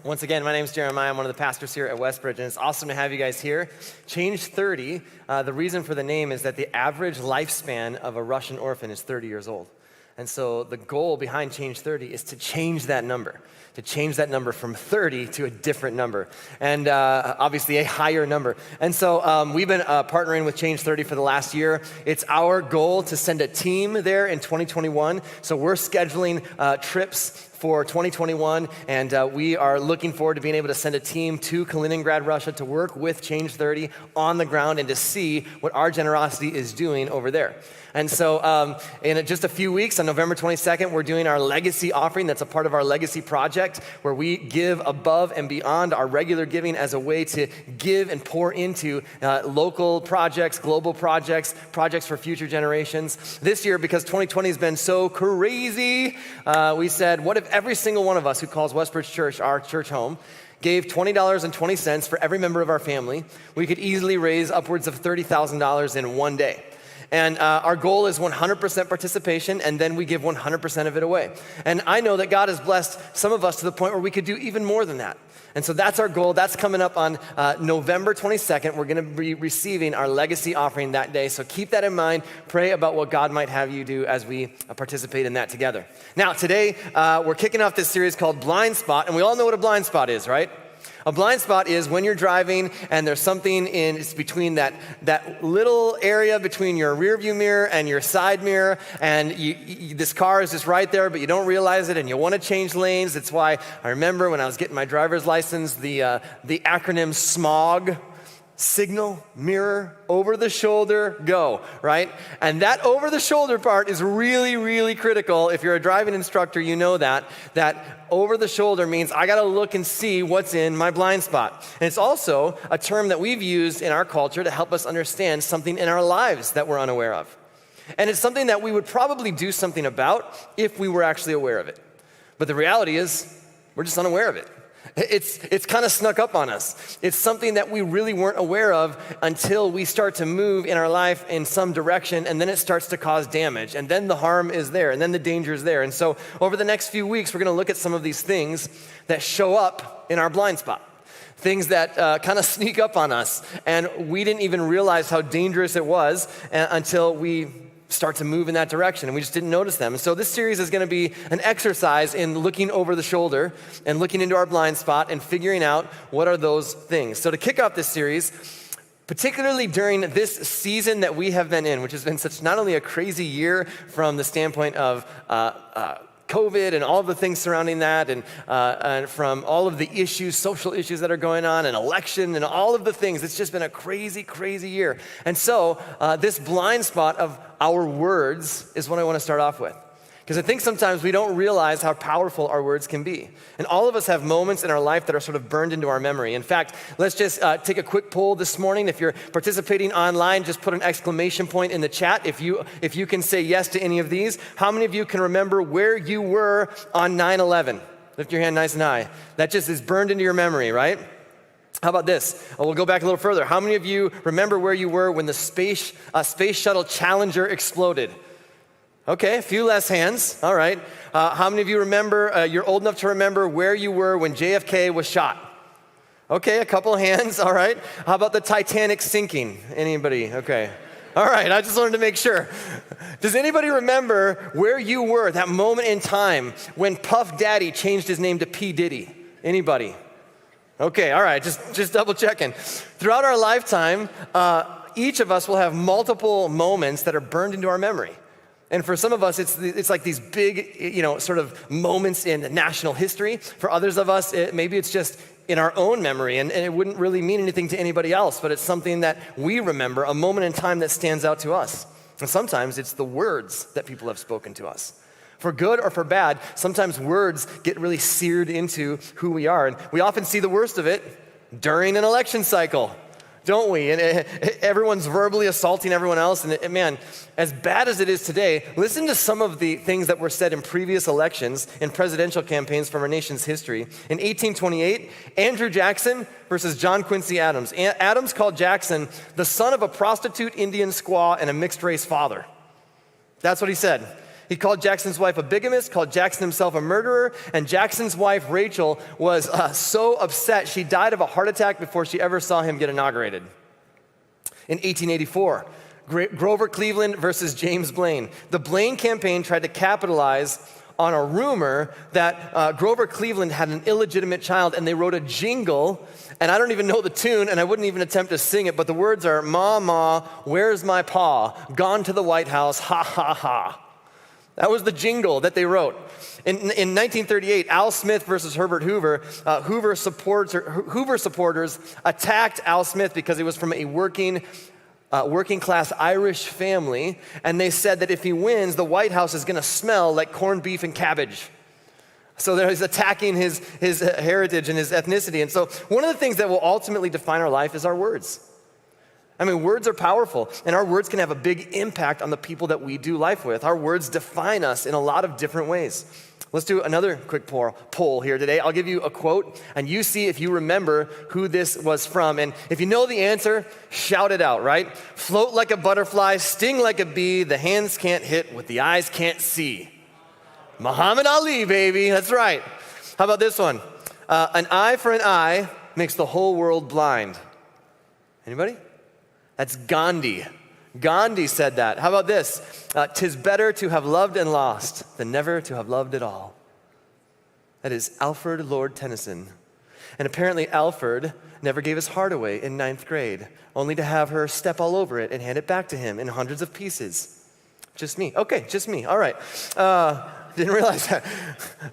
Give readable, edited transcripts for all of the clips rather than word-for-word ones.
Once again, my name is Jeremiah. I'm one of the pastors here at Westbridge, and it's awesome to have you guys here. Change 30, the reason for the name is that the average lifespan of a Russian orphan is 30 years old. And so the goal behind Change 30 is to change that number from 30 to a different number, and obviously a higher number. And so we've been partnering with Change 30 for the last year. It's our goal to send a team there in 2021. So we're scheduling trips for 2021, and we are looking forward to being able to send a team to Kaliningrad, Russia to work with Change 30 on the ground and to see what our generosity is doing over there. And so in just a few weeks, on November 22nd, we're doing our legacy offering. That's a part of our legacy project where we give above and beyond our regular giving as a way to give and pour into local projects, global projects, projects for future generations. This year, because 2020 has been so crazy, we said, what if every single one of us who calls Westbridge Church our church home gave $20.20 for every member of our family? We could easily raise upwards of $30,000 in one day. And our goal is 100% participation, and then we give 100% of it away. And I know that God has blessed some of us to the point where we could do even more than that. And so that's our goal. That's coming up on November 22nd. We're going to be receiving our legacy offering that day. So keep that in mind. Pray about what God might have you do as we participate in that together. Now, today, we're kicking off this series called Blind Spot, and we all know what a blind spot is, right? A blind spot is when you're driving and there's something it's between that little area between your rear view mirror and your side mirror, and this car is just right there, but you don't realize it and you want to change lanes. That's why I remember when I was getting my driver's license, the acronym SMOG, signal, mirror, over the shoulder, go, right? And that over the shoulder part is really, really critical. If you're a driving instructor, you know that over the shoulder means I gotta look and see what's in my blind spot. And it's also a term that we've used in our culture to help us understand something in our lives that we're unaware of. And it's something that we would probably do something about if we were actually aware of it. But the reality is, we're just unaware of it. It's kind of snuck up on us. It's something that we really weren't aware of until we start to move in our life in some direction, and then it starts to cause damage, and then the harm is there, and then the danger is there. And so over the next few weeks, we're going to look at some of these things that show up in our blind spot. Things that kind of sneak up on us, and we didn't even realize how dangerous it was until we start to move in that direction, and we just didn't notice them. And so this series is going to be an exercise in looking over the shoulder and looking into our blind spot and figuring out what are those things. So to kick off this series, particularly during this season that we have been in, which has been such not only a crazy year from the standpoint of COVID and all of the things surrounding that, and from all of the issues, social issues that are going on, and election and all of the things. It's just been a crazy, crazy year. And so this blind spot of our words is what I want to start off with. Because I think sometimes we don't realize how powerful our words can be. And all of us have moments in our life that are sort of burned into our memory. In fact, let's just take a quick poll this morning. If you're participating online, just put an exclamation point in the chat if you can say yes to any of these. How many of you can remember where you were on 9/11? Lift your hand nice and high. That just is burned into your memory, right? How about this? We'll go back a little further. How many of you remember where you were when the space shuttle Challenger exploded? Okay, a few less hands. All right. How many of you remember, you're old enough to remember where you were when JFK was shot? Okay, a couple of hands. All right. How about the Titanic sinking? Anybody? Okay. All right, I just wanted to make sure. Does anybody remember where you were, that moment in time when Puff Daddy changed his name to P. Diddy? Anybody? Okay, all right, just double checking. Throughout our lifetime, each of us will have multiple moments that are burned into our memory. And for some of us, it's like these big, sort of moments in national history. For others of us, maybe it's just in our own memory, and it wouldn't really mean anything to anybody else, but it's something that we remember, a moment in time that stands out to us. And sometimes it's the words that people have spoken to us. For good or for bad, sometimes words get really seared into who we are. And we often see the worst of it during an election cycle, don't we? And everyone's verbally assaulting everyone else. And man, as bad as it is today, listen to some of the things that were said in previous elections, in presidential campaigns from our nation's history. In 1828, Andrew Jackson versus John Quincy Adams. Adams called Jackson the son of a prostitute Indian squaw and a mixed-race father. That's what he said. He called Jackson's wife a bigamist, called Jackson himself a murderer, and Jackson's wife, Rachel, was so upset she died of a heart attack before she ever saw him get inaugurated. In 1884, Grover Cleveland versus James Blaine. The Blaine campaign tried to capitalize on a rumor that Grover Cleveland had an illegitimate child, and they wrote a jingle, and I don't even know the tune, and I wouldn't even attempt to sing it, but the words are, "Ma, ma, where's my pa? Gone to the White House, ha, ha, ha." That was the jingle that they wrote. In 1938, Al Smith versus Herbert Hoover, Hoover supporters attacked Al Smith because he was from a working class Irish family, and they said that if he wins, the White House is gonna smell like corned beef and cabbage. So he's attacking his heritage and his ethnicity. And so one of the things that will ultimately define our life is our words. I mean, words are powerful, and our words can have a big impact on the people that we do life with. Our words define us in a lot of different ways. Let's do another quick poll here today. I'll give you a quote, and you see if you remember who this was from. And if you know the answer, shout it out, right? Float like a butterfly, sting like a bee, the hands can't hit what the eyes can't see. Muhammad Ali, baby, that's right. How about this one? An eye for an eye makes the whole world blind. Anybody? That's Gandhi. Gandhi said that. How about this? 'Tis better to have loved and lost than never to have loved at all. That is Alfred Lord Tennyson. And apparently Alfred never gave his heart away in 9th grade, only to have her step all over it and hand it back to him in hundreds of pieces. Just me. Okay, just me. All right. Didn't realize that.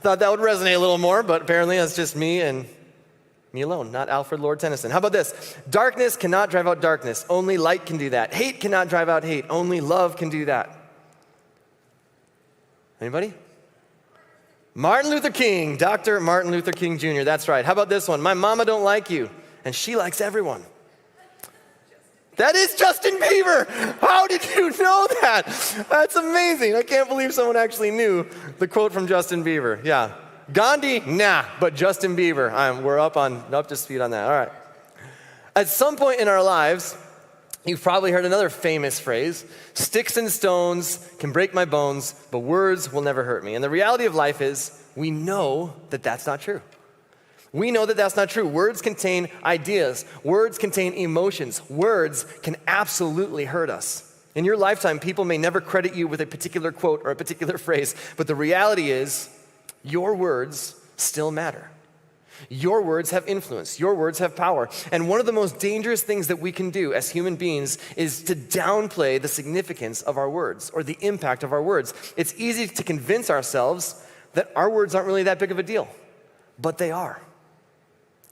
Thought that would resonate a little more, but apparently that's just me and me alone, not Alfred Lord Tennyson. How about this? Darkness cannot drive out darkness. Only light can do that. Hate cannot drive out hate. Only love can do that. Anybody? Martin Luther King, Dr. Martin Luther King Jr. That's right. How about this one? My mama don't like you, and she likes everyone. That is Justin Bieber. How did you know that? That's amazing. I can't believe someone actually knew the quote from Justin Bieber. Yeah. Gandhi, nah, but Justin Bieber, we're up to speed on that. All right. At some point in our lives, you've probably heard another famous phrase, sticks and stones can break my bones, but words will never hurt me. And the reality of life is, we know that that's not true. We know that that's not true. Words contain ideas. Words contain emotions. Words can absolutely hurt us. In your lifetime, people may never credit you with a particular quote or a particular phrase, but the reality is, your words still matter. Your words have influence. Your words have power. And one of the most dangerous things that we can do as human beings is to downplay the significance of our words or the impact of our words. It's easy to convince ourselves that our words aren't really that big of a deal, but they are.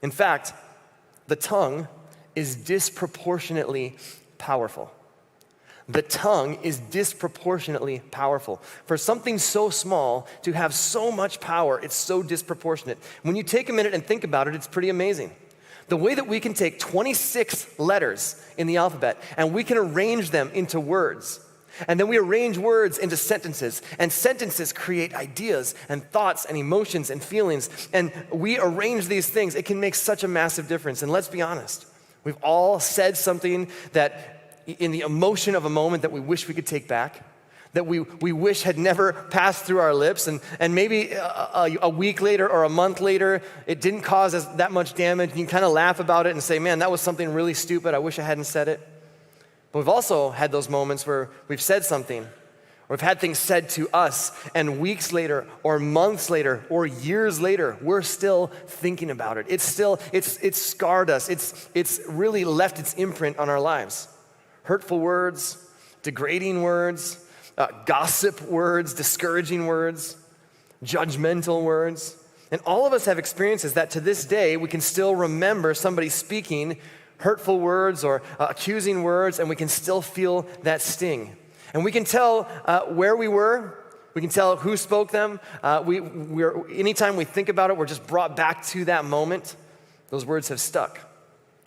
In fact, the tongue is disproportionately powerful. The tongue is disproportionately powerful. For something so small to have so much power, it's so disproportionate. When you take a minute and think about it, it's pretty amazing. The way that we can take 26 letters in the alphabet and we can arrange them into words. And then we arrange words into sentences, and sentences create ideas and thoughts and emotions and feelings. And we arrange these things. It can make such a massive difference. And let's be honest, we've all said something that in the emotion of a moment that we wish we could take back, that we wish had never passed through our lips, and maybe a week later or a month later, it didn't cause us that much damage, and you kind of laugh about it and say, man, that was something really stupid, I wish I hadn't said it. But we've also had those moments where we've said something, or we've had things said to us, and weeks later, or months later, or years later, we're still thinking about it. It's scarred us. It's really left its imprint on our lives. Hurtful words, degrading words, gossip words, discouraging words, judgmental words. And all of us have experiences that to this day we can still remember somebody speaking hurtful words or accusing words, and we can still feel that sting. And we can tell where we were. We can tell who spoke them. Anytime we think about it, we're just brought back to that moment. Those words have stuck.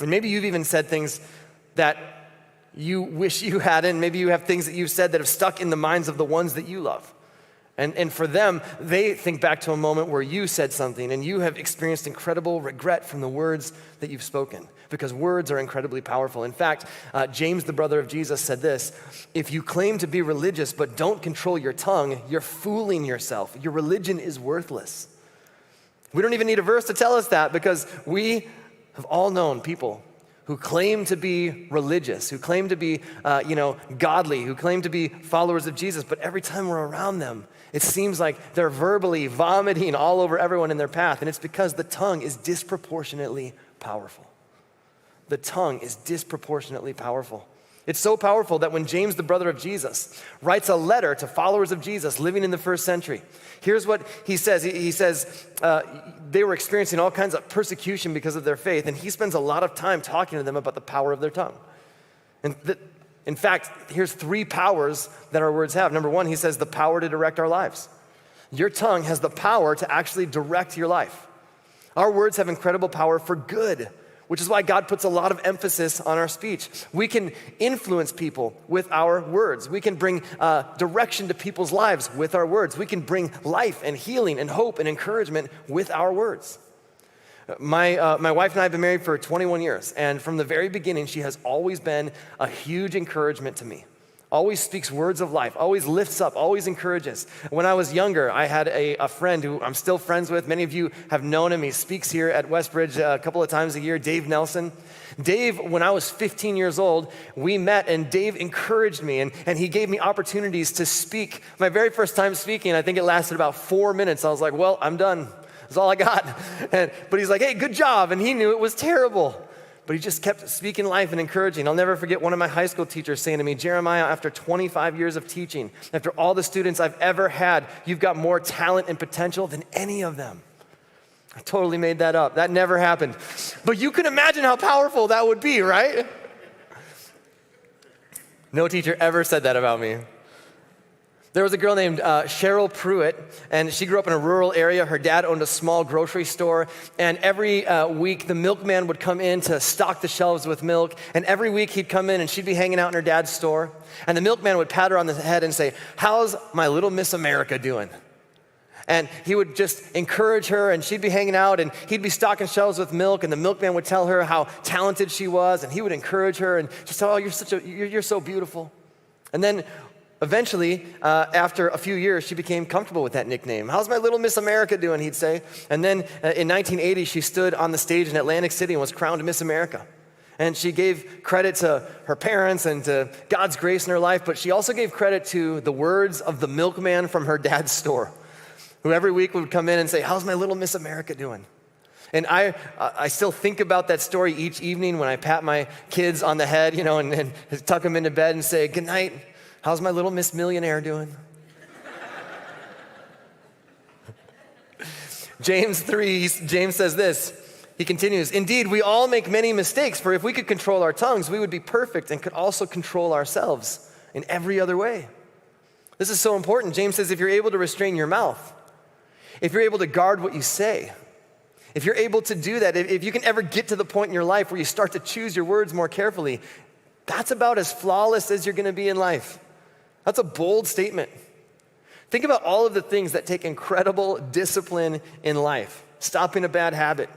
And maybe you've even said things that you wish you hadn't. Maybe you have things that you've said that have stuck in the minds of the ones that you love. And for them, they think back to a moment where you said something and you have experienced incredible regret from the words that you've spoken, because words are incredibly powerful. In fact, James, the brother of Jesus, said this: if you claim to be religious but don't control your tongue, you're fooling yourself. Your religion is worthless. We don't even need a verse to tell us that, because we have all known people who claim to be religious, who claim to be, godly, who claim to be followers of Jesus, but every time we're around them, it seems like they're verbally vomiting all over everyone in their path, and it's because the tongue is disproportionately powerful. The tongue is disproportionately powerful. It's so powerful that when James, the brother of Jesus, writes a letter to followers of Jesus living in the first century, here's what he says. He says they were experiencing all kinds of persecution because of their faith, and he spends a lot of time talking to them about the power of their tongue. And in fact, here's 3 powers that our words have. Number 1, he says the power to direct our lives. Your tongue has the power to actually direct your life. Our words have incredible power for good, which is why God puts a lot of emphasis on our speech. We can influence people with our words. We can bring direction to people's lives with our words. We can bring life and healing and hope and encouragement with our words. My wife and I have been married for 21 years, and from the very beginning, she has always been a huge encouragement to me. Always speaks words of life, always lifts up, always encourages. When I was younger, I had a friend who I'm still friends with. Many of you have known him. He speaks here at Westbridge a couple of times a year, Dave Nelson. Dave, when I was 15 years old, we met, and Dave encouraged me, and he gave me opportunities to speak. My very first time speaking, I think it lasted about 4 minutes. I was like, well, I'm done. That's all I got. But he's like, hey, good job. And he knew it was terrible. But he just kept speaking life and encouraging. I'll never forget one of my high school teachers saying to me, Jeremiah, after 25 years of teaching, after all the students I've ever had, you've got more talent and potential than any of them. I totally made that up. That never happened. But you can imagine how powerful that would be, right? No teacher ever said that about me. There was a girl named Cheryl Pruitt, and she grew up in a rural area. Her dad owned a small grocery store, and every week the milkman would come in to stock the shelves with milk, and every week he'd come in and she'd be hanging out in her dad's store, and the milkman would pat her on the head and say, how's my little Miss America doing? And he would just encourage her, and she'd be hanging out, and he'd be stocking shelves with milk, and the milkman would tell her how talented she was, and he would encourage her and just tell her, oh, you're so beautiful. And then eventually, after a few years, she became comfortable with that nickname. How's my little Miss America doing, he'd say. And then in 1980, she stood on the stage in Atlantic City and was crowned Miss America. And she gave credit to her parents and to God's grace in her life, but she also gave credit to the words of the milkman from her dad's store, who every week would come in and say, how's my little Miss America doing? And I still think about that story each evening when I pat my kids on the head, and tuck them into bed and say, good night. How's my little Miss Millionaire doing? James says this. He continues, indeed, we all make many mistakes, for if we could control our tongues, we would be perfect and could also control ourselves in every other way. This is so important. James says if you're able to restrain your mouth, if you're able to guard what you say, if you're able to do that, if you can ever get to the point in your life where you start to choose your words more carefully, that's about as flawless as you're going to be in life. That's a bold statement. Think about all of the things that take incredible discipline in life. Stopping a bad habit,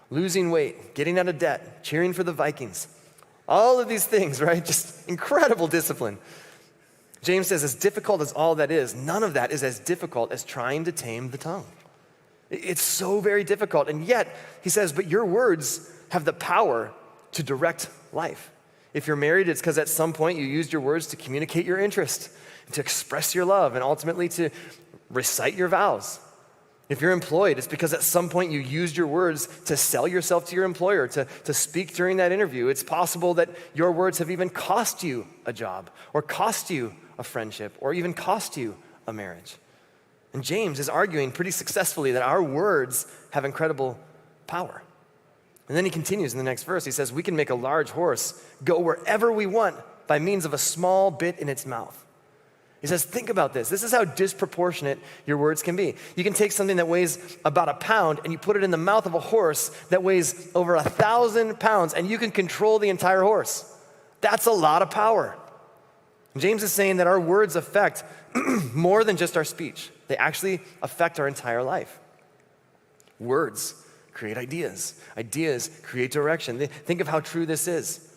losing weight, getting out of debt, cheering for the Vikings. All of these things, right? Just incredible discipline. James says, as difficult as all that is, none of that is as difficult as trying to tame the tongue. It's so very difficult. And yet, he says, but your words have the power to direct life. If you're married, it's because at some point you used your words to communicate your interest, to express your love, and ultimately to recite your vows. If you're employed, it's because at some point you used your words to sell yourself to your employer, to speak during that interview. It's possible that your words have even cost you a job, or cost you a friendship, or even cost you a marriage. And James is arguing pretty successfully that our words have incredible power. And then he continues in the next verse. He says, we can make a large horse go wherever we want by means of a small bit in its mouth. He says, think about this. This is how disproportionate your words can be. You can take something that weighs about a pound and you put it in the mouth of a horse that weighs over 1,000 pounds, and you can control the entire horse. That's a lot of power. James is saying that our words affect more than just our speech. They actually affect our entire life. Words create ideas. Ideas create direction. Think of how true this is.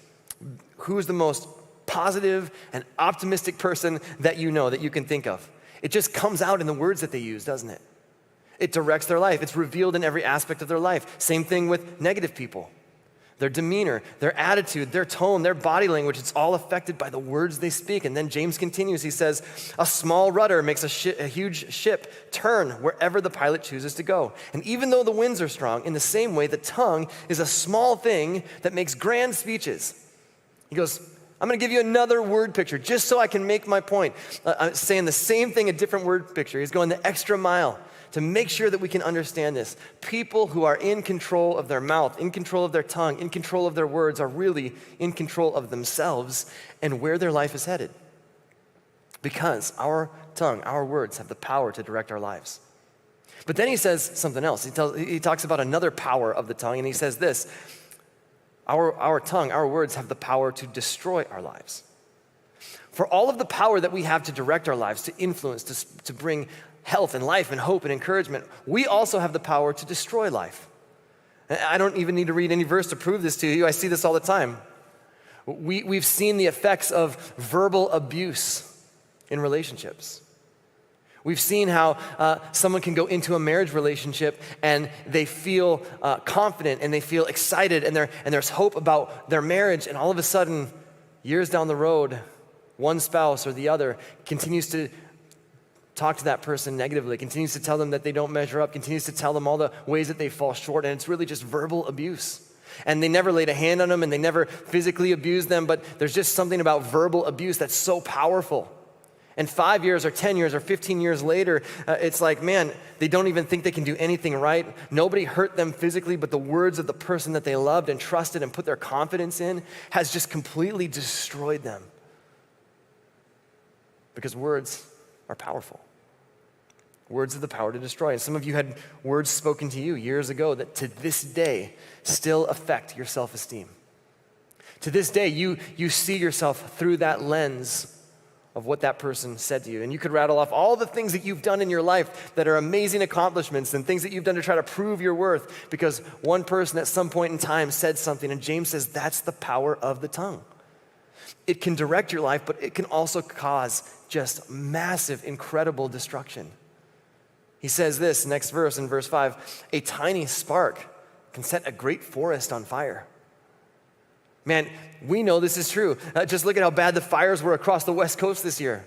Who's the most positive and optimistic person that you know, that you can think of? It just comes out in the words that they use, doesn't it? It directs their life. It's revealed in every aspect of their life. Same thing with negative people. Their demeanor, their attitude, their tone, their body language, it's all affected by the words they speak. And then James continues, he says, a small rudder makes a huge ship turn wherever the pilot chooses to go. And even though the winds are strong, in the same way, the tongue is a small thing that makes grand speeches. He goes, I'm going to give you another word picture just so I can make my point. I'm saying the same thing, a different word picture. He's going the extra mile to make sure that we can understand this. People who are in control of their mouth, in control of their tongue, in control of their words are really in control of themselves and where their life is headed. Because our tongue, our words have the power to direct our lives. But then he says something else. He talks about another power of the tongue, and he says this, our tongue, our words have the power to destroy our lives. For all of the power that we have to direct our lives, to influence, to bring health and life and hope and encouragement, we also have the power to destroy life. I don't even need to read any verse to prove this to you. I see this all the time. We've seen the effects of verbal abuse in relationships. We've seen how someone can go into a marriage relationship and they feel confident and they feel excited and there's hope about their marriage, and all of a sudden, years down the road, one spouse or the other continues to talk to that person negatively, continues to tell them that they don't measure up, continues to tell them all the ways that they fall short, and it's really just verbal abuse. And they never laid a hand on them and they never physically abused them, but there's just something about verbal abuse that's so powerful. And 5 years or 10 years or 15 years later, it's like, man, they don't even think they can do anything right. Nobody hurt them physically, but the words of the person that they loved and trusted and put their confidence in has just completely destroyed them. Because words are powerful. Words have the power to destroy. And some of you had words spoken to you years ago that to this day still affect your self-esteem. To this day, you see yourself through that lens of what that person said to you. And you could rattle off all the things that you've done in your life that are amazing accomplishments and things that you've done to try to prove your worth because one person at some point in time said something. And James says that's the power of the tongue. It can direct your life, but it can also cause just massive, incredible destruction. He says this, next verse, in verse 5, a tiny spark can set a great forest on fire. Man, we know this is true. Just look at how bad the fires were across the West Coast this year.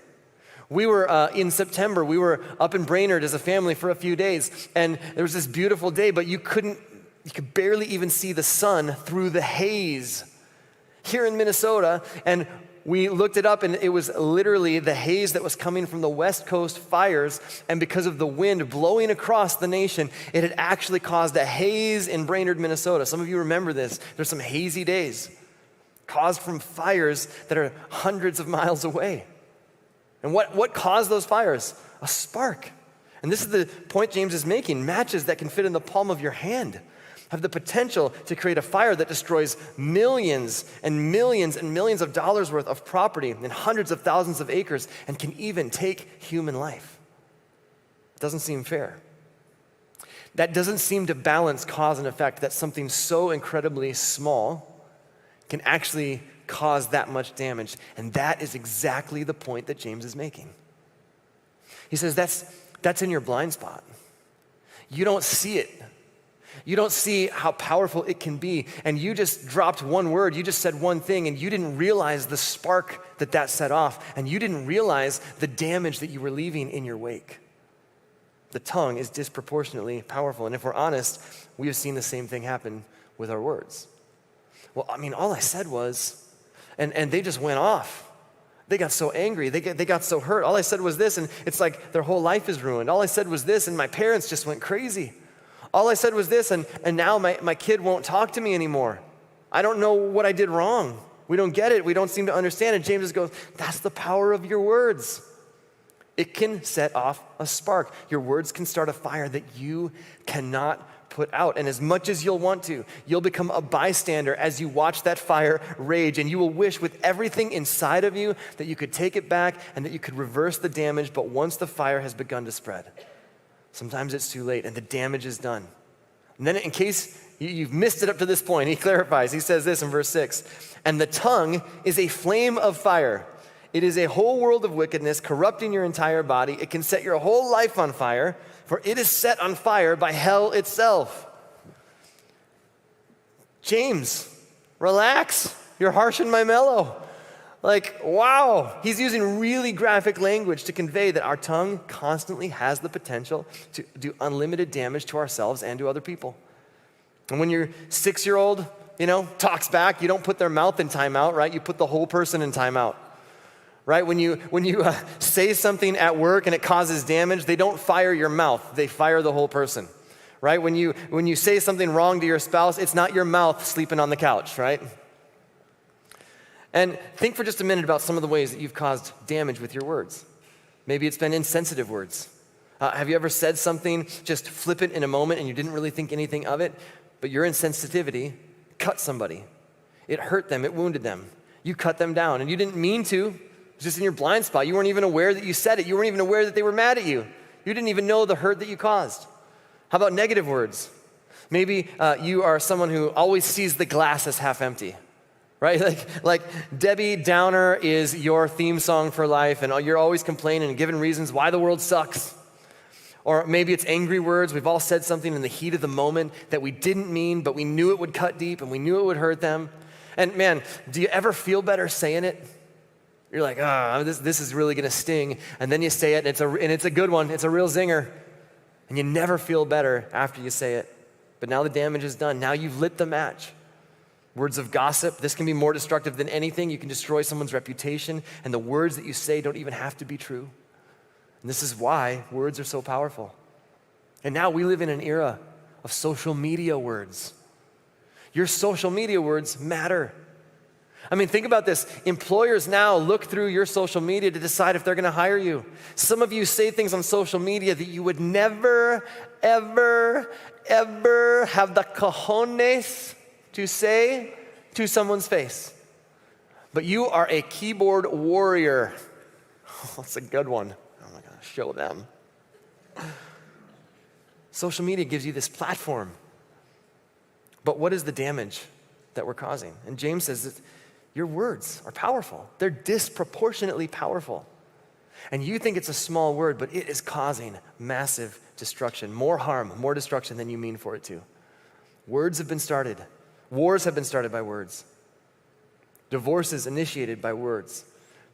We were, in September, we were up in Brainerd as a family for a few days, and there was this beautiful day, but you could barely even see the sun through the haze here in Minnesota, and we looked it up, and it was literally the haze that was coming from the West Coast fires, and because of the wind blowing across the nation, it had actually caused a haze in Brainerd, Minnesota. Some of you remember this. There's some hazy days caused from fires that are hundreds of miles away. And what caused those fires? A spark. And this is the point James is making. Matches that can fit in the palm of your hand have the potential to create a fire that destroys millions and millions and millions of dollars worth of property and hundreds of thousands of acres and can even take human life. It doesn't seem fair. That doesn't seem to balance cause and effect, that something so incredibly small can actually cause that much damage. And that is exactly the point that James is making. He says that's in your blind spot. You don't see it. You don't see how powerful it can be. And you just dropped one word. You just said one thing, and you didn't realize the spark that set off. And you didn't realize the damage that you were leaving in your wake. The tongue is disproportionately powerful. And if we're honest, we have seen the same thing happen with our words. Well, I mean, all I said was, and they just went off. They got so angry. They got so hurt. All I said was this, and it's like their whole life is ruined. All I said was this, and my parents just went crazy. All I said was this, and now my kid won't talk to me anymore. I don't know what I did wrong. We don't get it. We don't seem to understand it. James just goes, that's the power of your words. It can set off a spark. Your words can start a fire that you cannot put out. And as much as you'll want to, you'll become a bystander as you watch that fire rage, and you will wish with everything inside of you that you could take it back and that you could reverse the damage, but once the fire has begun to spread, sometimes it's too late and the damage is done. And then in case you've missed it up to this point, he clarifies, he says this in verse 6, and the tongue is a flame of fire. It is a whole world of wickedness, corrupting your entire body. It can set your whole life on fire, for it is set on fire by hell itself. James, relax. You're harsh and my mellow. Like, wow. He's using really graphic language to convey that our tongue constantly has the potential to do unlimited damage to ourselves and to other people. And when your 6-year-old, talks back, you don't put their mouth in timeout, right? You put the whole person in timeout. Right? When you say something at work and it causes damage, they don't fire your mouth, they fire the whole person. Right? When you say something wrong to your spouse, it's not your mouth sleeping on the couch, right? And think for just a minute about some of the ways that you've caused damage with your words. Maybe it's been insensitive words. Have you ever said something just flippant in a moment and you didn't really think anything of it, but your insensitivity cut somebody? It hurt them, it wounded them. You cut them down and you didn't mean to. It was just in your blind spot. You weren't even aware that you said it. You weren't even aware that they were mad at you. You didn't even know the hurt that you caused. How about negative words? Maybe you are someone who always sees the glass as half empty, right? Like Debbie Downer is your theme song for life, and you're always complaining and giving reasons why the world sucks. Or maybe it's angry words. We've all said something in the heat of the moment that we didn't mean, but we knew it would cut deep and we knew it would hurt them. And man, do you ever feel better saying it? You're like, this is really gonna sting. And then you say it, and it's a good one. It's a real zinger. And you never feel better after you say it. But now the damage is done. Now you've lit the match. Words of gossip, this can be more destructive than anything. You can destroy someone's reputation, and the words that you say don't even have to be true. And this is why words are so powerful. And now we live in an era of social media words. Your social media words matter. I mean, think about this. Employers now look through your social media to decide if they're going to hire you. Some of you say things on social media that you would never, ever, ever have the cojones to say to someone's face. But you are a keyboard warrior. Oh, that's a good one. I'm not going to show them. Social media gives you this platform. But what is the damage that we're causing? And James says that your words are powerful. They're disproportionately powerful. And you think it's a small word, but it is causing massive destruction, more harm, more destruction than you mean for it to. Words have been started. Wars have been started by words. Divorces initiated by words.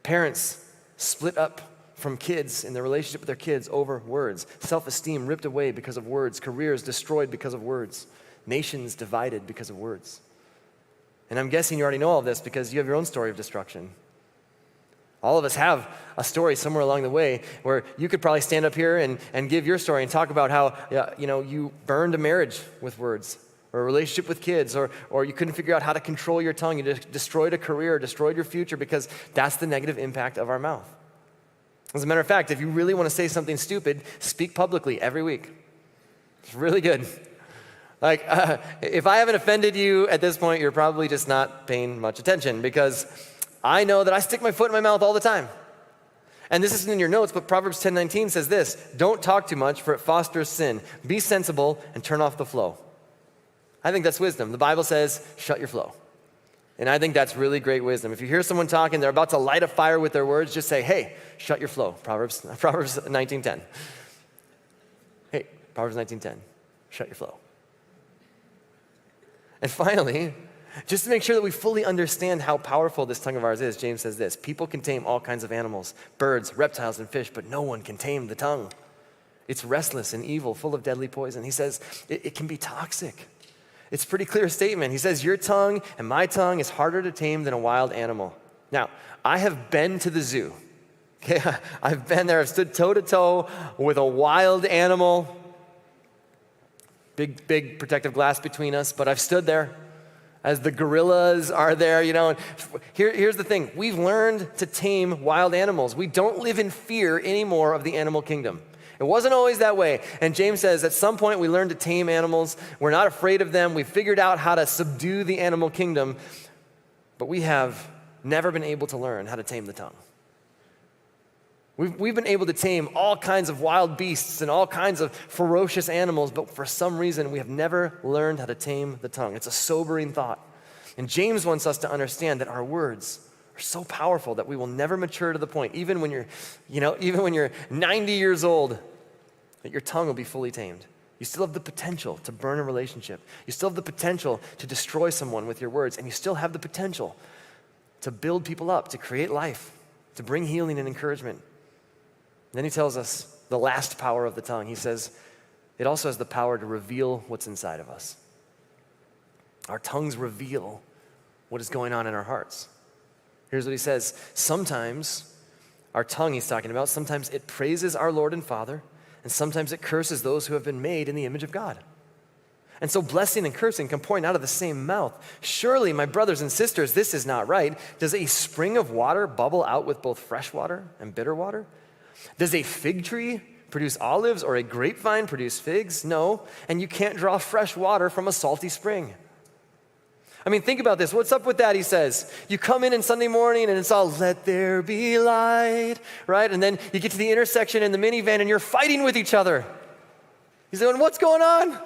Parents split up from kids in their relationship with their kids over words. Self-esteem ripped away because of words. Careers destroyed because of words. Nations divided because of words. And I'm guessing you already know all this because you have your own story of destruction. All of us have a story somewhere along the way where you could probably stand up here and give your story and talk about how you burned a marriage with words, or a relationship with kids, or you couldn't figure out how to control your tongue. You just destroyed a career, destroyed your future, because that's the negative impact of our mouth. As a matter of fact, if you really want to say something stupid, speak publicly every week. It's really good. Like, if I haven't offended you at this point, you're probably just not paying much attention, because I know that I stick my foot in my mouth all the time. And this isn't in your notes, but Proverbs 10:19 says this: don't talk too much, for it fosters sin. Be sensible and turn off the flow. I think that's wisdom. The Bible says, shut your flow. And I think that's really great wisdom. If you hear someone talking, they're about to light a fire with their words, just say, hey, shut your flow. Proverbs 19:10. Hey, Proverbs 19:10. Shut your flow. And finally, just to make sure that we fully understand how powerful this tongue of ours is, James says this: people can tame all kinds of animals, birds, reptiles, and fish, but no one can tame the tongue. It's restless and evil, full of deadly poison. He says it can be toxic. It's a pretty clear statement. He says your tongue and my tongue is harder to tame than a wild animal. Now, I have been to the zoo. Okay, I've been there. I've stood toe-to-toe with a wild animal. Big protective glass between us, but I've stood there as the gorillas are there, Here's the thing. We've learned to tame wild animals. We don't live in fear anymore of the animal kingdom. It wasn't always that way. And James says at some point we learned to tame animals. We're not afraid of them. We figured out how to subdue the animal kingdom, but we have never been able to learn how to tame the tongue. We've been able to tame all kinds of wild beasts and all kinds of ferocious animals, but for some reason we have never learned how to tame the tongue. It's a sobering thought. And James wants us to understand that our words are so powerful that we will never mature to the point, even when you're 90 years old, that your tongue will be fully tamed. You still have the potential to burn a relationship. You still have the potential to destroy someone with your words, and you still have the potential to build people up, to create life, to bring healing and encouragement. And then he tells us the last power of the tongue. He says it also has the power to reveal what's inside of us. Our tongues reveal what is going on in our hearts. Here's what he says. Sometimes our tongue he's talking about, sometimes it praises our Lord and Father, and sometimes it curses those who have been made in the image of God. And so blessing and cursing come pouring out of the same mouth. Surely, my brothers and sisters, this is not right. Does a spring of water bubble out with both fresh water and bitter water? Does a fig tree produce olives or a grapevine produce figs? No, and you can't draw fresh water from a salty spring. I mean, think about this. What's up with that, he says? You come in Sunday morning and it's all, let there be light, right? And then you get to the intersection in the minivan and you're fighting with each other. He's going, what's going on?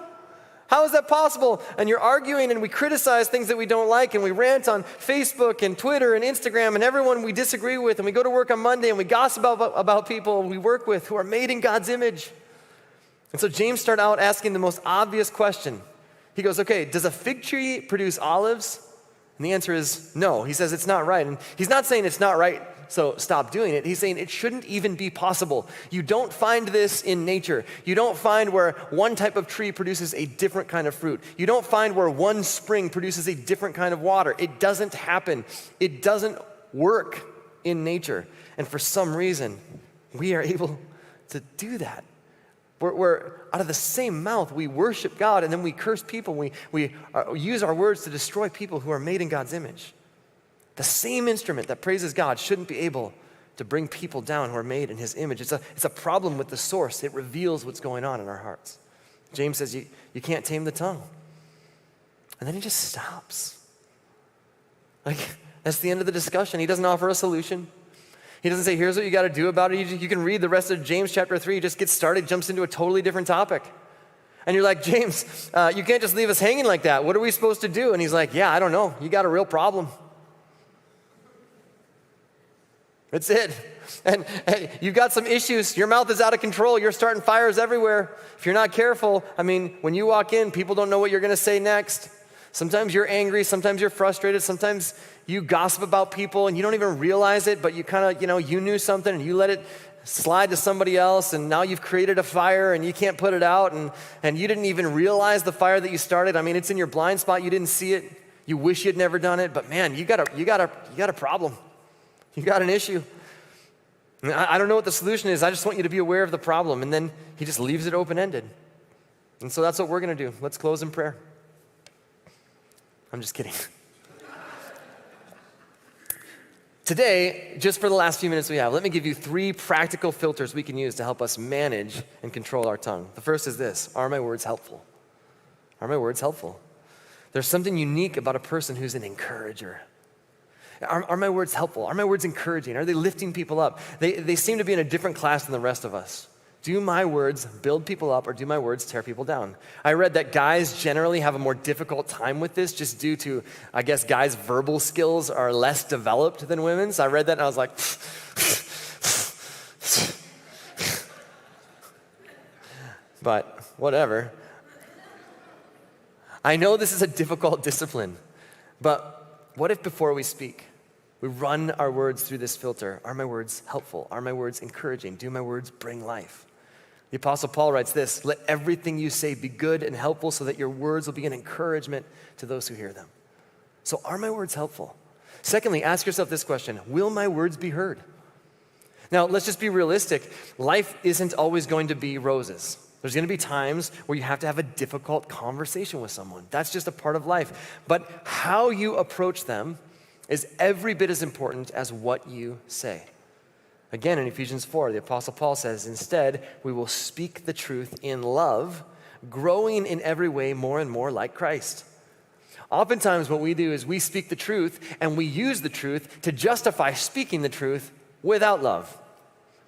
How is that possible? And you're arguing and we criticize things that we don't like and we rant on Facebook and Twitter and Instagram and everyone we disagree with, and we go to work on Monday and we gossip about people we work with who are made in God's image. And so James started out asking the most obvious question. He goes, okay, does a fig tree produce olives? And the answer is no. He says it's not right. And he's not saying it's not right, so stop doing it. He's saying it shouldn't even be possible. You don't find this in nature. You don't find where one type of tree produces a different kind of fruit. You don't find where one spring produces a different kind of water. It doesn't happen. It doesn't work in nature. And for some reason, we are able to do that. We're out of the same mouth, we worship God and then we curse people. We use our words to destroy people who are made in God's image. The same instrument that praises God shouldn't be able to bring people down who are made in his image. It's a problem with the source. It reveals what's going on in our hearts. James says you can't tame the tongue. And then he just stops. Like, that's the end of the discussion. He doesn't offer a solution. He doesn't say, here's what you got to do about it. You can read the rest of James chapter 3. He just gets started, jumps into a totally different topic. And you're like, James, you can't just leave us hanging like that. What are we supposed to do? And he's like, yeah, I don't know. You got a real problem. That's it. And you've got some issues. Your mouth is out of control. You're starting fires everywhere. If you're not careful, when you walk in, people don't know what you're going to say next. Sometimes you're angry, sometimes you're frustrated, sometimes you gossip about people and you don't even realize it, but you kind of, you knew something and you let it slide to somebody else, and now you've created a fire and you can't put it out, and you didn't even realize the fire that you started. It's in your blind spot. You didn't see it. You wish you'd never done it, but man, you got a problem. You got an issue. I don't know what the solution is. I just want you to be aware of the problem. And then he just leaves it open-ended. And so that's what we're going to do. Let's close in prayer. I'm just kidding. Today, just for the last few minutes we have, let me give you 3 practical filters we can use to help us manage and control our tongue. The first is this: are my words helpful? Are my words helpful? There's something unique about a person who's an encourager. Are my words helpful? Are my words encouraging? Are they lifting people up? They seem to be in a different class than the rest of us. Do my words build people up or do my words tear people down? I read that guys generally have a more difficult time with this just due to, I guess, guys' verbal skills are less developed than women's. I read that and I was like, but whatever. I know this is a difficult discipline, but what if before we speak, we run our words through this filter? Are my words helpful? Are my words encouraging? Do my words bring life? The Apostle Paul writes this: let everything you say be good and helpful so that your words will be an encouragement to those who hear them. So are my words helpful? Secondly, ask yourself this question: will my words be heard? Now, let's just be realistic. Life isn't always going to be roses. There's going to be times where you have to have a difficult conversation with someone. That's just a part of life. But how you approach them is every bit as important as what you say. Again, in Ephesians 4, the Apostle Paul says, instead, we will speak the truth in love, growing in every way more and more like Christ. Oftentimes what we do is we speak the truth and we use the truth to justify speaking the truth without love.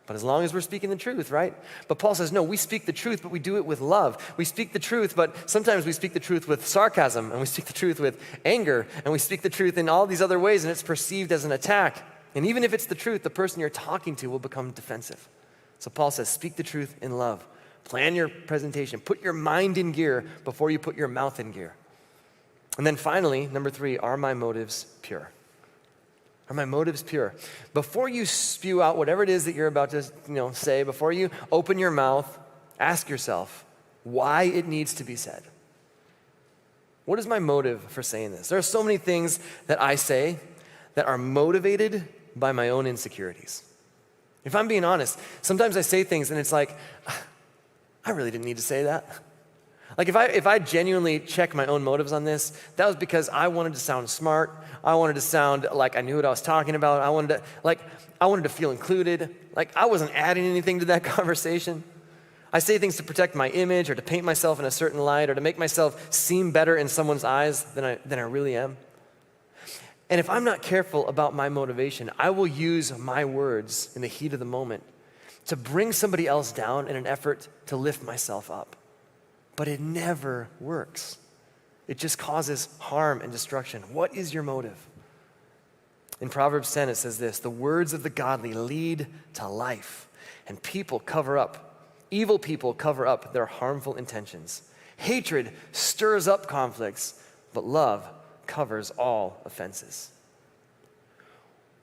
But as long as we're speaking the truth, right? But Paul says, no, we speak the truth, but we do it with love. We speak the truth, but sometimes we speak the truth with sarcasm, and we speak the truth with anger, and we speak the truth in all these other ways, and it's perceived as an attack. And even if it's the truth, the person you're talking to will become defensive. So Paul says, speak the truth in love. Plan your presentation. Put your mind in gear before you put your mouth in gear. And then finally, number 3, are my motives pure? Are my motives pure? Before you spew out whatever it is that you're about to say, before you open your mouth, ask yourself why it needs to be said. What is my motive for saying this? There are so many things that I say that are motivated by my own insecurities. If I'm being honest, sometimes I say things and it's like, I really didn't need to say that. Like if I genuinely check my own motives on this, that was because I wanted to sound smart. I wanted to sound like I knew what I was talking about. I wanted to feel included. Like I wasn't adding anything to that conversation. I say things to protect my image or to paint myself in a certain light or to make myself seem better in someone's eyes than I really am. And if I'm not careful about my motivation, I will use my words in the heat of the moment to bring somebody else down in an effort to lift myself up. But it never works. It just causes harm and destruction. What is your motive? In Proverbs 10, it says this, the words of the godly lead to life, and evil people cover up their harmful intentions. Hatred stirs up conflicts, but love covers all offenses.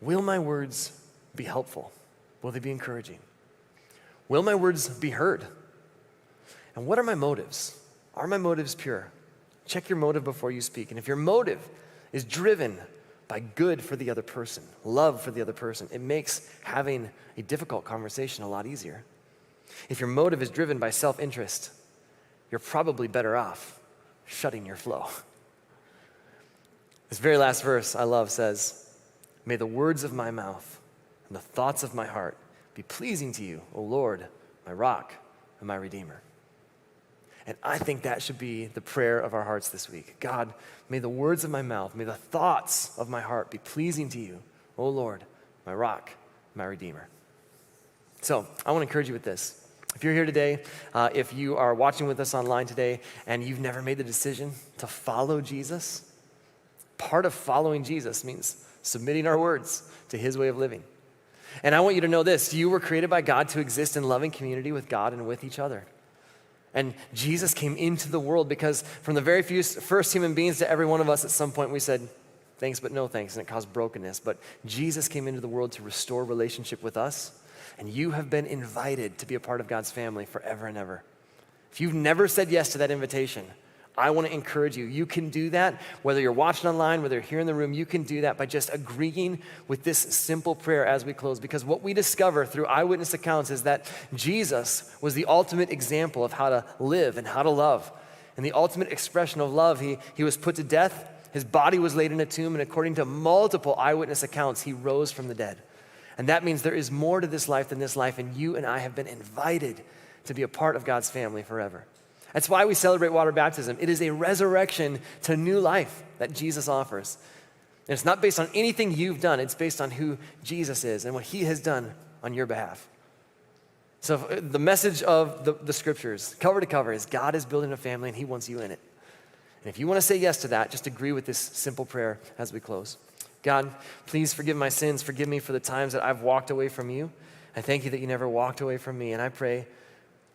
Will my words be helpful? Will they be encouraging? Will my words be heard? And what are my motives? Are my motives pure? Check your motive before you speak. And if your motive is driven by good for the other person, love for the other person, it makes having a difficult conversation a lot easier. If your motive is driven by self-interest, you're probably better off shutting your flow. This very last verse I love says, may the words of my mouth and the thoughts of my heart be pleasing to you, O Lord, my rock and my redeemer. And I think that should be the prayer of our hearts this week. God, may the words of my mouth, may the thoughts of my heart be pleasing to you, O Lord, my rock, my redeemer. So I want to encourage you with this. If you're here today, if you are watching with us online today and you've never made the decision to follow Jesus, part of following Jesus means submitting our words to his way of living. And I want you to know this, you were created by God to exist in loving community with God and with each other. And Jesus came into the world because from the very first human beings to every one of us, at some point we said, thanks but no thanks, and it caused brokenness. But Jesus came into the world to restore relationship with us, and you have been invited to be a part of God's family forever and ever. If you've never said yes to that invitation, I want to encourage you. You can do that, whether you're watching online, whether you're here in the room, you can do that by just agreeing with this simple prayer as we close. Because what we discover through eyewitness accounts is that Jesus was the ultimate example of how to live and how to love. And the ultimate expression of love, he was put to death, his body was laid in a tomb, and according to multiple eyewitness accounts, he rose from the dead. And that means there is more to this life than this life, and you and I have been invited to be a part of God's family forever. That's why we celebrate water baptism. It is a resurrection to new life that Jesus offers. And it's not based on anything you've done. It's based on who Jesus is and what he has done on your behalf. So the message of the scriptures, cover to cover, is God is building a family and he wants you in it. And if you want to say yes to that, just agree with this simple prayer as we close. God, please forgive my sins. Forgive me for the times that I've walked away from you. I thank you that you never walked away from me. And I pray,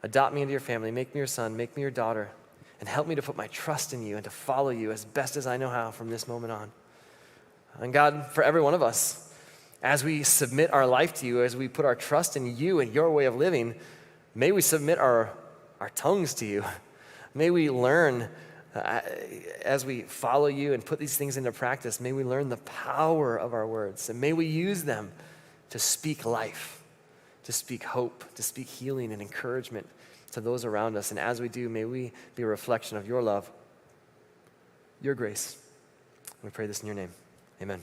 adopt me into your family, make me your son, make me your daughter, and help me to put my trust in you and to follow you as best as I know how from this moment on. And God, for every one of us, as we submit our life to you, as we put our trust in you and your way of living, may we submit our tongues to you. May we learn, as we follow you and put these things into practice, may we learn the power of our words, and may we use them to speak life, to speak hope, to speak healing and encouragement to those around us. And as we do, may we be a reflection of your love, your grace. We pray this in your name. Amen.